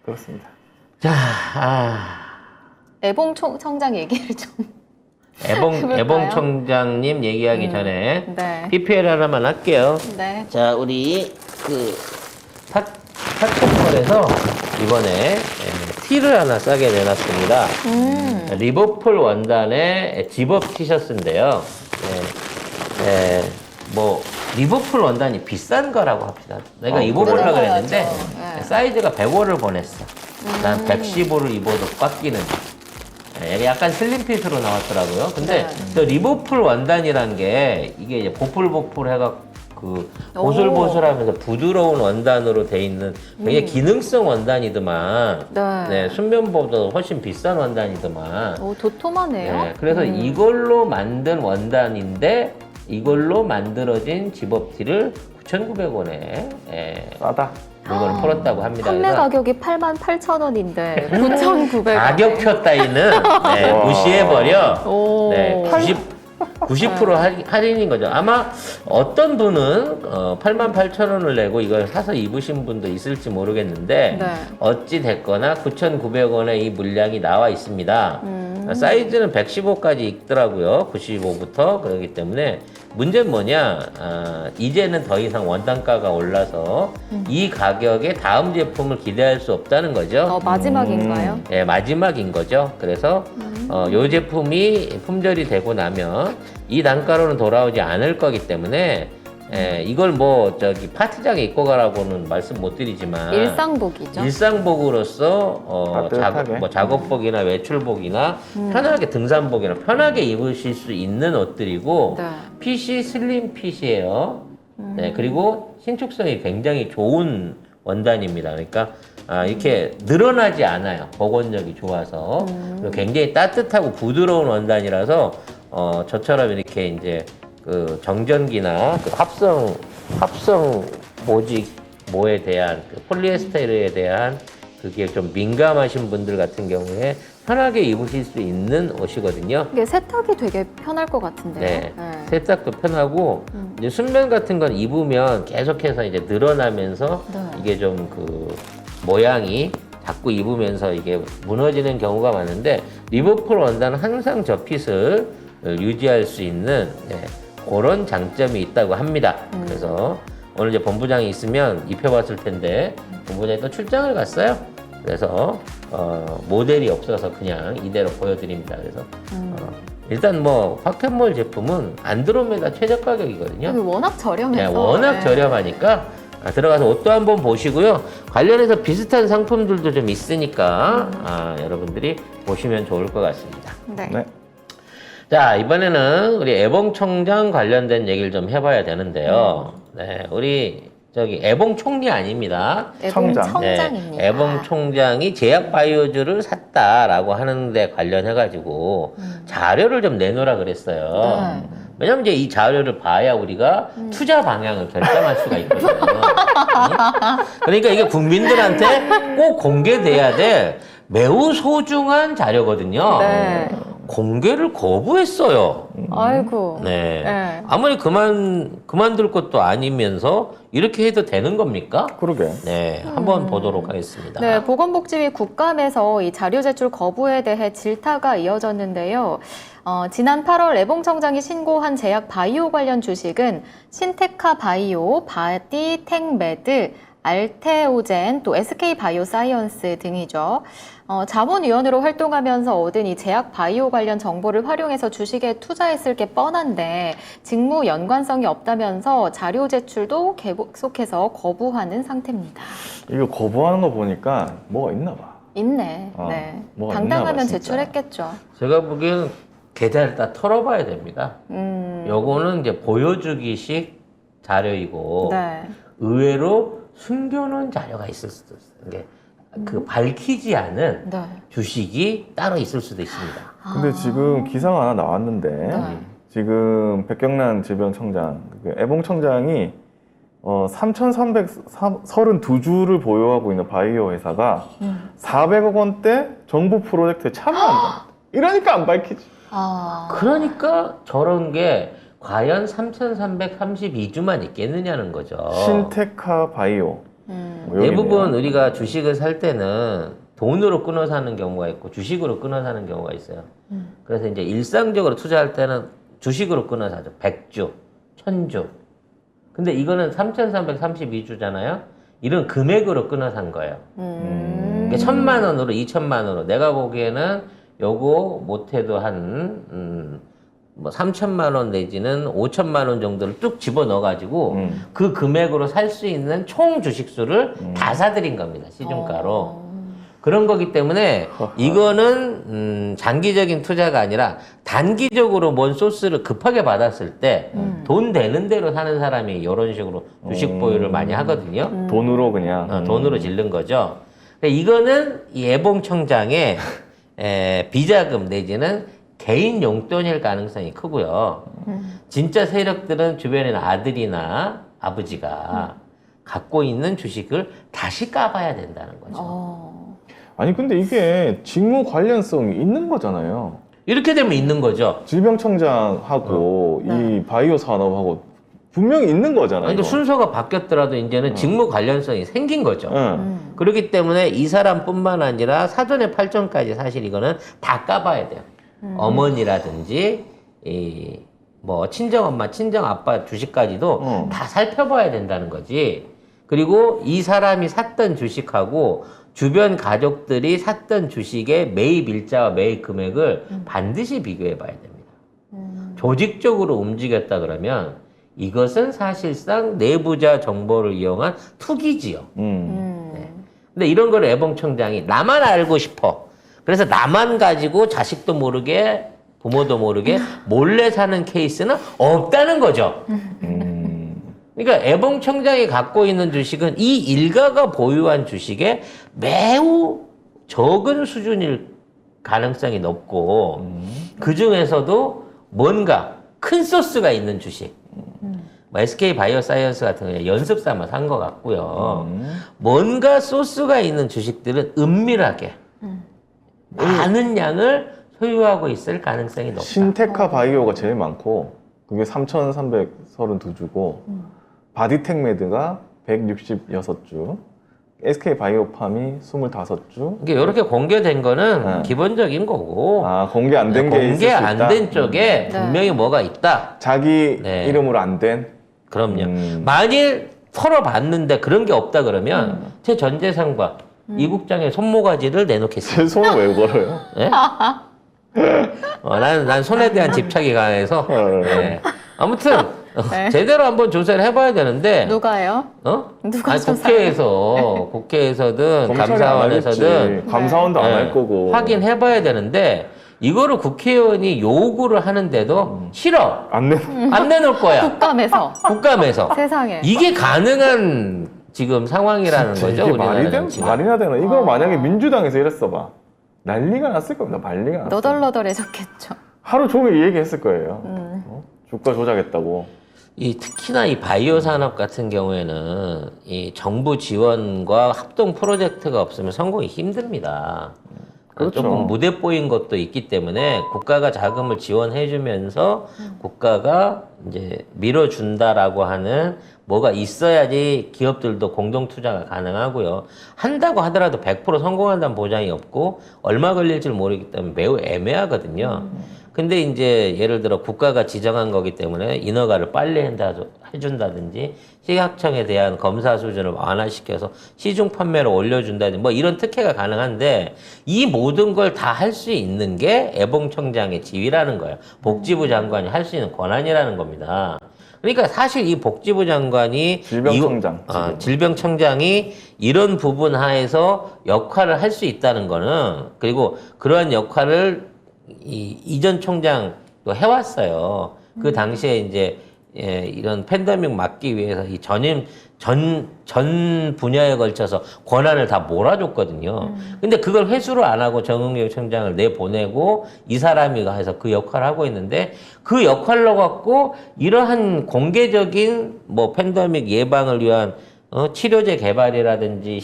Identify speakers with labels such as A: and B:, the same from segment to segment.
A: 그렇습니다.
B: 자,
C: 애봉 청장 얘기를 좀 해볼까요?
B: 애봉 청장님 얘기하기 전에
C: 네.
B: PPL 하나만 할게요.
C: 네.
B: 자, 우리 그 탁천몰에서 이번에 티를 하나 싸게 내놨습니다. 리버풀 원단의 집업 티셔츠인데요. 뭐 리버풀 원단이 비싼 거라고 합시다. 내가 입어보려고 그랬는데
C: 네.
B: 사이즈가 105를 보냈어. 난 115를 입어도 꽉 끼는. 이게 약간 슬림핏으로 나왔더라고요. 근데
C: 네.
B: 저 리버풀 원단이란 게 이게 이제 보풀보풀 해갖고 그 보슬보슬하면서 부드러운 원단으로 돼 있는 굉장히 기능성 원단이더만.
C: 네.
B: 순면보다 훨씬 비싼 원단이더만.
C: 오, 도톰하네요.
B: 네, 그래서 이걸로 만든 원단인데 이걸로 만들어진 집업티를 9,900원에
A: 싸다.
B: 물건을 팔았다고 합니다.
C: 판매
B: 그래서
C: 가격이 88,000원인데 9,900원.
B: 가격표 따위는 무시해버려.
C: 오.
B: 네, 90% 할인인 거죠. 아마 어떤 분은 88,000원을 내고 이걸 사서 입으신 분도 있을지 모르겠는데
C: 네.
B: 어찌 됐거나 9,900원에 이 물량이 나와 있습니다. 사이즈는 115까지 있더라고요. 95부터. 그렇기 때문에 문제는 뭐냐, 이제는 더 이상 원단가가 올라서 이 가격에 다음 제품을 기대할 수 없다는 거죠.
C: 마지막인가요?
B: 네, 마지막인 거죠. 그래서 이 제품이 품절이 되고 나면 이 단가로는 돌아오지 않을 거기 때문에 이걸 뭐 저기 파티장에 입고 가라고는 말씀 못 드리지만
C: 일상복이죠.
B: 일상복으로서
A: 따뜻하게.
B: 작업복이나 외출복이나 편하게 등산복이나 편하게 입으실 수 있는 옷들이고
C: 네.
B: 핏이 슬림 핏이에요. 네, 그리고 신축성이 굉장히 좋은 원단입니다. 그러니까 이렇게 늘어나지 않아요. 복원력이 좋아서. 그리고 굉장히 따뜻하고 부드러운 원단이라서 저처럼 이렇게 이제 그 정전기나 그 합성 모에 대한 그 폴리에스테르에 대한 그게 좀 민감하신 분들 같은 경우에 편하게 입으실 수 있는 옷이거든요.
C: 이게 세탁이 되게 편할 것 같은데요.
B: 네. 세탁도 편하고 이제 순면 같은 건 입으면 계속해서 이제 늘어나면서
C: 네.
B: 이게 좀 그 모양이 자꾸 입으면서 이게 무너지는 경우가 많은데 리버풀 원단은 항상 저 핏을 유지할 수 있는 그런 장점이 있다고 합니다. 그래서 오늘 이제 본부장이 있으면 입혀봤을 텐데 본부장이 또 출장을 갔어요. 그래서 모델이 없어서 그냥 이대로 보여드립니다. 그래서 일단 뭐 파켓몰 제품은 안드로메다 최저 가격이거든요.
C: 여기 워낙 저렴해서.
B: 네, 워낙 저렴하니까 들어가서 옷도 한번 보시고요. 관련해서 비슷한 상품들도 좀 있으니까 여러분들이 보시면 좋을 것 같습니다.
C: 네.
A: 네.
B: 자, 이번에는 우리 애봉 청장 관련된 얘기를 좀 해봐야 되는데요. 네, 우리 저기 애봉 총리 아닙니다.
C: 애봉
A: 청장.
C: 청장입니다.
B: 애봉 총장이 제약 바이오주를 샀다라고 하는데 관련해가지고 자료를 좀 내놓으라 그랬어요.
C: 네.
B: 왜냐면 이제 이 자료를 봐야 우리가 투자 방향을 결정할 수가 있거든요. 그러니까 이게 국민들한테 꼭 공개돼야 될 매우 소중한 자료거든요.
C: 네.
B: 공개를 거부했어요.
C: 아이고.
B: 네.
C: 네.
B: 아무리 그만둘 것도 아니면서 이렇게 해도 되는 겁니까?
A: 그러게.
B: 네, 한번 보도록 하겠습니다.
C: 네, 보건복지위 국감에서 이 자료 제출 거부에 대해 질타가 이어졌는데요. 지난 8월 애봉청장이 신고한 제약 바이오 관련 주식은 신테카 바이오, 바디텍메드, 알테오젠, 또 SK바이오사이언스 등이죠. 자문위원으로 활동하면서 얻은 이 제약 바이오 관련 정보를 활용해서 주식에 투자했을 게 뻔한데 직무 연관성이 없다면서 자료 제출도 계속해서 거부하는 상태입니다.
A: 이거 거부하는 거 보니까 뭐가 있나 봐.
C: 있네.
A: 어,
C: 네.
A: 뭐가
C: 당당하면
A: 있나 봐, 진짜.
C: 제출했겠죠.
B: 제가 보기에는 계좌를 다 털어봐야 됩니다. 요거는 이제 보여주기식 자료이고
C: 네.
B: 의외로 숨겨놓은 자료가 있을 수도 있어요. 이게 그 밝히지 않은
C: 네.
B: 주식이 따로 있을 수도 있습니다.
A: 근데 지금 기사가 하나 나왔는데
C: 네.
A: 지금 백경란 질병청장, 애봉 청장이 3,332주를 보유하고 있는 바이오 회사가 400억 원대 정부 프로젝트에 참여한다. 이러니까 안 밝히지.
B: 그러니까 저런 게 과연 3,332주만 있겠느냐는 거죠.
A: 신테카 바이오. 뭐 여기네요.
B: 대부분 우리가 주식을 살 때는 돈으로 끊어 사는 경우가 있고 주식으로 끊어 사는 경우가 있어요. 그래서 이제 일상적으로 투자할 때는 주식으로 끊어 사죠. 100주, 1000주. 근데 이거는 3332주잖아요. 이런 금액으로 끊어 산 거예요. 그러니까 1000만 원으로 2000만 원으로 내가 보기에는 요거 못해도 한 뭐 3천만 원 내지는 5천만 원 정도를 뚝 집어넣어 가지고 그 금액으로 살 수 있는 총 주식수를 다 사들인 겁니다. 시중가로. 그런 거기 때문에 이거는 장기적인 투자가 아니라 단기적으로 뭔 소스를 급하게 받았을 때 돈 되는 대로 사는 사람이 이런 식으로 주식 보유를 많이 하거든요.
A: 돈으로 그냥.
B: 돈으로 질른 거죠. 근데 이거는 이 애봉청장의 비자금 내지는 개인 용돈일 가능성이 크고요. 진짜 세력들은 주변에 아들이나 아버지가 갖고 있는 주식을 다시 까봐야 된다는 거죠.
A: 아니 근데 이게 직무 관련성이 있는 거잖아요.
B: 이렇게 되면 있는 거죠.
A: 질병청장하고 이 바이오 산업하고 분명히 있는 거잖아요.
B: 그러니까 순서가 바뀌었더라도 이제는 직무 관련성이 생긴 거죠. 그렇기 때문에 이 사람뿐만 아니라 사전에 8점까지 사실 이거는 다 까봐야 돼요. 어머니라든지 뭐 친정엄마, 친정아빠 주식까지도 다 살펴봐야 된다는 거지. 그리고 이 사람이 샀던 주식하고 주변 가족들이 샀던 주식의 매입 일자와 매입 금액을 반드시 비교해 봐야 됩니다. 조직적으로 움직였다 그러면 이것은 사실상 내부자 정보를 이용한 투기지요. 네. 근데 이런 걸 애봉청장이 나만 알고 싶어. 그래서 나만 가지고 자식도 모르게 부모도 모르게 몰래 사는 케이스는 없다는 거죠. 그러니까 애봉청장이 갖고 있는 주식은 이 일가가 보유한 주식의 매우 적은 수준일 가능성이 높고 그 중에서도 뭔가 큰 소스가 있는 주식. 뭐 SK 바이오사이언스 같은 경우에 연습 삼아 산 것 같고요. 뭔가 소스가 있는 주식들은 은밀하게 많은 양을 소유하고 있을 가능성이 높다.
A: 신테카 바이오가 제일 많고 그게 3,332주고 바디텍메드가 166주, SK 바이오팜이 25주.
B: 이게 이렇게 공개된 거는 기본적인 거고.
A: 아, 공개 안 된 게 있을 수
B: 공개
A: 있다.
B: 안 된 쪽에 분명히 뭐가 있다.
A: 자기
B: 네.
A: 이름으로 안 된.
B: 그럼요. 만일 털어봤는데 그런 게 없다 그러면 제 전 재산과 이 국장의 손모가지를 내놓겠습니다.
A: 제 손을 왜 걸어요?
B: 네? 난 손에 대한 집착이 강해서. 네. 아무튼
C: 네.
B: 제대로 한번 조사를 해봐야 되는데.
C: 누가요? 누가
B: 아니,
C: 조사를
B: 국회에서든
A: 검찰이
B: 감사원에서든
A: 안 할지. 감사원도 안 할 거고.
B: 확인해봐야 되는데 이거를 국회의원이 요구를 하는데도 싫어. 안 내놓을 거야.
C: 국감에서
B: 국감에서.
C: 세상에.
B: 이게 가능한 지금 상황이라는 거죠.
A: 이게
B: 우리나라는 지금.
A: 말이나 되나? 이거 만약에 민주당에서 이랬어 봐. 난리가 났을 겁니다. 난리가 났어.
C: 너덜너덜해졌겠죠.
A: 하루 종일 이 얘기했을 거예요. 주가 조작했다고.
B: 특히나 이 바이오 산업 같은 경우에는 이 정부 지원과 합동 프로젝트가 없으면 성공이 힘듭니다.
A: 그렇죠.
B: 조금 무대뽀인 것도 있기 때문에 국가가 자금을 지원해주면서 국가가 이제 밀어준다라고 하는 뭐가 있어야지 기업들도 공동 투자가 가능하고요. 한다고 하더라도 100% 성공한다는 보장이 없고 얼마 걸릴지 모르기 때문에 매우 애매하거든요. 근데 이제 예를 들어 국가가 지정한 거기 때문에 인허가를 빨리 해준다든지 식약청에 대한 검사 수준을 완화시켜서 시중 판매를 올려준다든지 뭐 이런 특혜가 가능한데 이 모든 걸 다 할 수 있는 게 애봉청장의 지위라는 거예요. 복지부 장관이 할 수 있는 권한이라는 겁니다. 그러니까 사실 이 복지부 장관이 질병청장이 이런 부분 하에서 역할을 할 수 있다는 거는 그리고 그러한 역할을 이전 총장도 해왔어요. 그 당시에 이제 이런 팬데믹 막기 위해서 이 전 분야에 걸쳐서 권한을 다 몰아줬거든요. 근데 그걸 회수를 안 하고 정은경 청장을 내보내고 이 사람이 해서 그 역할을 하고 있는데 그 역할로 갖고 이러한 공개적인 뭐 팬데믹 예방을 위한 치료제 개발이라든지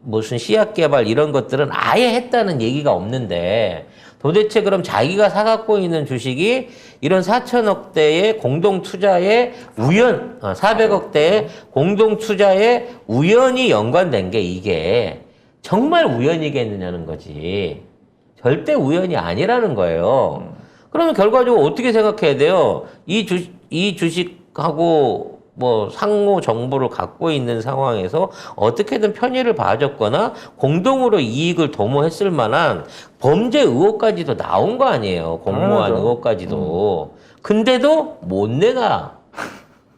B: 무슨 씨앗 개발 이런 것들은 아예 했다는 얘기가 없는데 도대체 그럼 자기가 사갖고 있는 주식이 이런 4천억 대의 공동 투자에 400억 대의 공동 투자에 우연히 연관된 게 이게 정말 우연이겠느냐는 거지. 절대 우연이 아니라는 거예요. 그러면 결과적으로 어떻게 생각해야 돼요? 이 주식하고 뭐 상호 정보를 갖고 있는 상황에서 어떻게든 편의를 봐줬거나 공동으로 이익을 도모했을 만한 범죄 의혹까지도 나온 거 아니에요. 공모한
A: 당연하죠.
B: 의혹까지도. 근데도 못 내놔.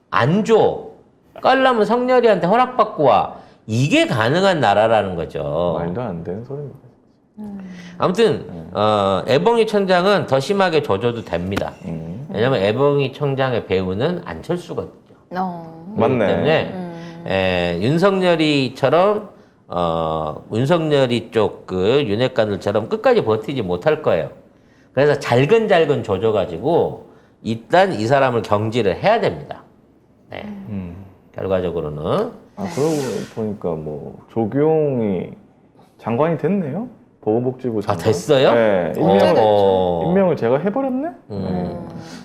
B: 안 줘. 깔라면 성렬이한테 허락받고 와. 이게 가능한 나라라는 거죠.
A: 말도 안 되는 소리입니다.
B: 아무튼 애벙이 청장은 더 심하게 조져도 됩니다. 왜냐면 애벙이 청장의 배우는 안철수거든요.
A: 맞네.
B: 그렇기 때문에 윤석열이처럼 윤석열이 쪽 그 윤핵관들처럼 끝까지 버티지 못할 거예요. 그래서 잘근잘근 조져가지고 일단 이 사람을 경질을 해야 됩니다. 네. 결과적으로는
A: 그러고 보니까 뭐 조경이 장관이 됐네요. 보건복지부 장관.
B: 됐어요?
A: 네. 임명을 제가 해버렸네.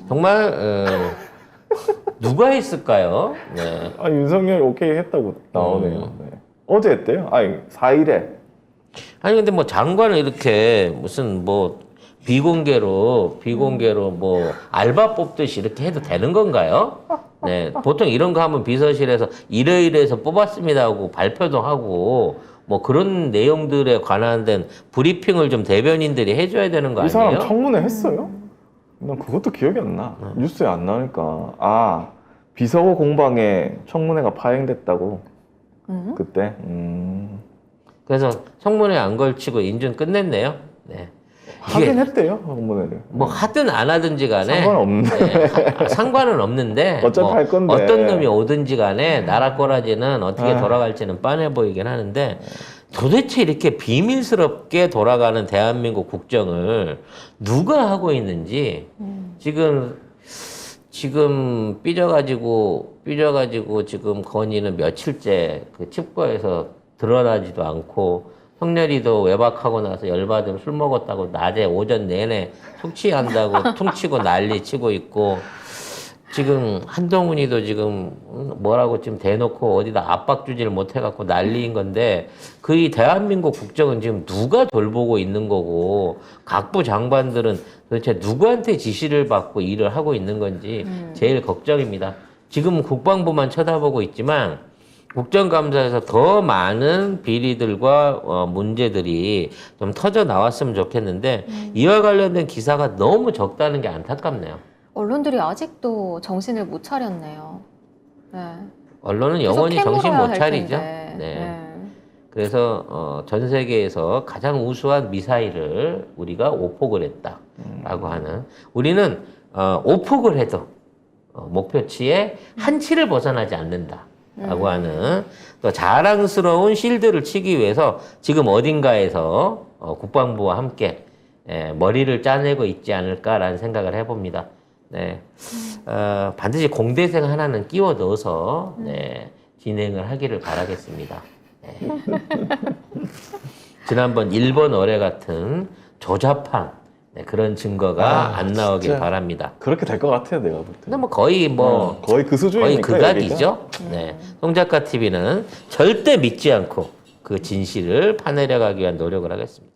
B: 정말 누가 했을까요? 네.
A: 윤석열이 오케이 했다고 나오네요. 네. 어제 했대요. 4일에.
B: 아니 근데 뭐 장관을 이렇게 무슨 뭐 비공개로 뭐 알바 뽑듯이 이렇게 해도 되는 건가요? 네, 보통 이런 거 하면 비서실에서 이래이래해서 뽑았습니다 하고 발표도 하고 뭐 그런 내용들에 관한 된 브리핑을 좀 대변인들이 해줘야 되는 거
A: 이
B: 아니에요?
A: 사람 청문회 했어요? 난 그것도 기억이 안 나. 뉴스에 안 나니까. 비서고 공방에 청문회가 파행됐다고. 그때.
B: 그래서 청문회 안 걸치고 인준 끝냈네요. 네.
A: 하긴 했대요, 청문회를.
B: 뭐 하든 안 하든지 간에
A: 상관없는데.
B: 상관은 없는데
A: 어차피 할 건데.
B: 어떤 놈이 오든지 간에 나라 꼬라지는 어떻게 돌아갈지는 뻔해 보이긴 하는데 도대체 이렇게 비밀스럽게 돌아가는 대한민국 국정을 누가 하고 있는지 지금 삐져가지고 지금 건의는 며칠째 그 칩거에서 드러나지도 않고 성렬이도 외박하고 나서 열받으면 술 먹었다고 낮에 오전 내내 숙취한다고 퉁치고 난리 치고 있고 지금 한동훈이도 지금 뭐라고 지금 대놓고 어디다 압박 주지를 못해갖고 난리인 건데 그 이 대한민국 국정은 지금 누가 돌보고 있는 거고 각부 장관들은 도대체 누구한테 지시를 받고 일을 하고 있는 건지 제일 걱정입니다. 지금 국방부만 쳐다보고 있지만 국정감사에서 더 많은 비리들과 문제들이 좀 터져 나왔으면 좋겠는데 이와 관련된 기사가 너무 적다는 게 안타깝네요.
C: 언론들이 아직도 정신을 못 차렸네요. 네.
B: 언론은
C: 계속
B: 영원히 정신
C: 캐물어야
B: 못
C: 할
B: 차리죠.
C: 텐데.
B: 네. 그래서 전 세계에서 가장 우수한 미사일을 우리가 오폭을 했다라고 하는 우리는 오폭을 해도 목표치에 한 치를 벗어나지 않는다라고 하는 또 자랑스러운 실드를 치기 위해서 지금 어딘가에서 국방부와 함께 머리를 짜내고 있지 않을까라는 생각을 해봅니다. 네. 반드시 공대생 하나는 끼워 넣어서 진행을 하기를 바라겠습니다. 네. 지난번 일본 어뢰 같은 조잡한 그런 증거가 안 나오길
A: 진짜
B: 바랍니다.
A: 그렇게 될 것 같아요, 내가 볼 때.
B: 근데 뭐 거의
A: 거의 그 수준이니까.
B: 거의 극악이죠. 네. 송작가 TV는 절대 믿지 않고 그 진실을 파내려 가기 위한 노력을 하겠습니다.